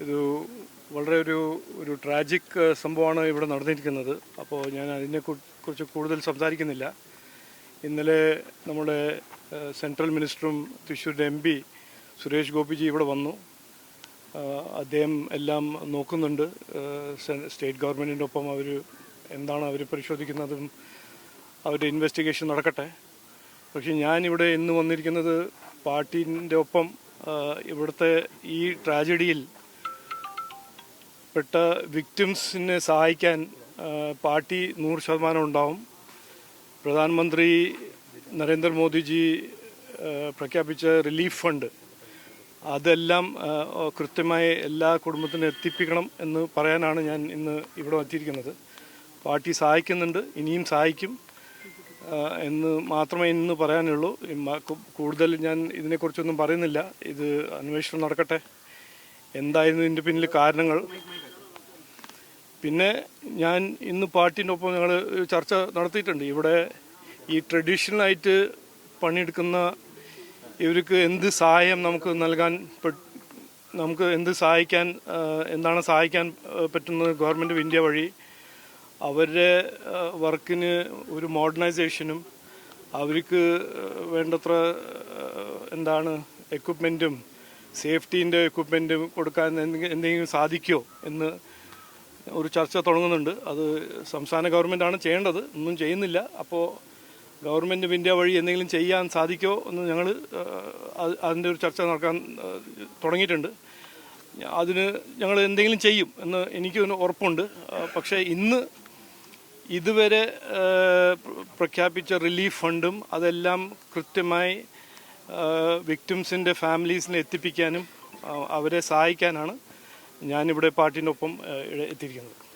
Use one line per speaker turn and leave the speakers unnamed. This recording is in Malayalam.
ഇത് വളരെ ഒരു ട്രാജിക് സംഭവമാണ് ഇവിടെ നടന്നിരിക്കുന്നത്. അപ്പോൾ ഞാൻ അതിനെക്കുറിച്ച് കൂടുതൽ സംസാരിക്കുന്നില്ല. ഇന്നലെ നമ്മുടെ സെൻട്രൽ മിനിസ്റ്ററും തൃശ്ശൂരിൻ്റെ MP സുരേഷ് ഗോപിജി ഇവിടെ വന്നു. അദ്ദേഹം എല്ലാം നോക്കുന്നുണ്ട്. സ്റ്റേറ്റ് ഗവൺമെൻറ്റിൻ്റെ ഒപ്പം എന്താണ് അവർ പരിശോധിക്കുന്നതും അവരുടെ ഇൻവെസ്റ്റിഗേഷൻ നടക്കട്ടെ. പക്ഷേ ഞാനിവിടെ ഇന്ന് വന്നിരിക്കുന്നത് പാർട്ടീൻ്റെ ഒപ്പം ഇവിടുത്തെ ഈ ട്രാജഡിയിൽ പെട്ട വിക്ടിംസിനെ സഹായിക്കാൻ പാർട്ടി 100% ഉണ്ടാവും. പ്രധാനമന്ത്രി നരേന്ദ്രമോദിജി പ്രഖ്യാപിച്ച റിലീഫ് ഫണ്ട് അതെല്ലാം കൃത്യമായി എല്ലാ കുടുംബത്തിനും എത്തിപ്പിക്കണം എന്ന് പറയാനാണ് ഞാൻ ഇന്ന് ഇവിടെ എത്തിയിരിക്കുന്നത്. പാർട്ടി സഹായിക്കുന്നുണ്ട്, ഇനിയും സഹായിക്കും എന്ന് മാത്രമേ ഇന്ന് പറയാനുള്ളൂ. കൂടുതൽ ഞാൻ ഇതിനെക്കുറിച്ചൊന്നും പറയുന്നില്ല. ഇത് അന്വേഷണം നടക്കട്ടെ. എന്തായിരുന്നു ഇതിൻ്റെ പിന്നിൽ കാരണങ്ങൾ. പിന്നെ ഞാൻ ഇന്ന് പാർട്ടീൻ്റെ ഒപ്പം ഞങ്ങൾ ചർച്ച നടത്തിയിട്ടുണ്ട്. ഇവിടെ ഈ ട്രഡീഷണലായിട്ട് പണിയെടുക്കുന്ന ഇവർക്ക് എന്ത് സഹായം നമുക്ക് എന്ത് സഹായിക്കാൻ എന്താണ് സഹായിക്കാൻ പറ്റുന്നത് ഗവൺമെൻറ് ഓഫ് ഇന്ത്യ വഴി അവരുടെ വർക്കിന് ഒരു മോഡേണൈസേഷനും അവർക്ക് വേണ്ടത്ര എക്വിപ്മെൻറ്റും സേഫ്റ്റീൻ്റെ എക്വിപ്മെൻറ്റും കൊടുക്കാൻ എന്തെങ്കിലും സാധിക്കുമോ എന്ന് ഒരു ചർച്ച തുടങ്ങുന്നുണ്ട്. അത് സംസ്ഥാന ഗവൺമെൻറ്റാണ് ചെയ്യേണ്ടത്, ഒന്നും ചെയ്യുന്നില്ല. അപ്പോൾ ഗവൺമെൻറ് ഓഫ് ഇന്ത്യ വഴി എന്തെങ്കിലും ചെയ്യാൻ സാധിക്കുമോ എന്ന് ഞങ്ങൾ അതിൻ്റെ ഒരു ചർച്ച നടക്കാൻ തുടങ്ങിയിട്ടുണ്ട്. അതിന് ഞങ്ങൾ എന്തെങ്കിലും ചെയ്യും എന്ന് എനിക്ക് ഉറപ്പുണ്ട്. പക്ഷേ ഇതുവരെ പ്രഖ്യാപിച്ച റിലീഫ് ഫണ്ടും അതെല്ലാം കൃത്യമായി വിക്ടിംസിൻ്റെ ഫാമിലീസിനെ എത്തിപ്പിക്കാനും അവരെ സഹായിക്കാനാണ് ഞാനിവിടെ പാർട്ടീൻ്റെ ഒപ്പം എത്തിയിരിക്കുന്നത്.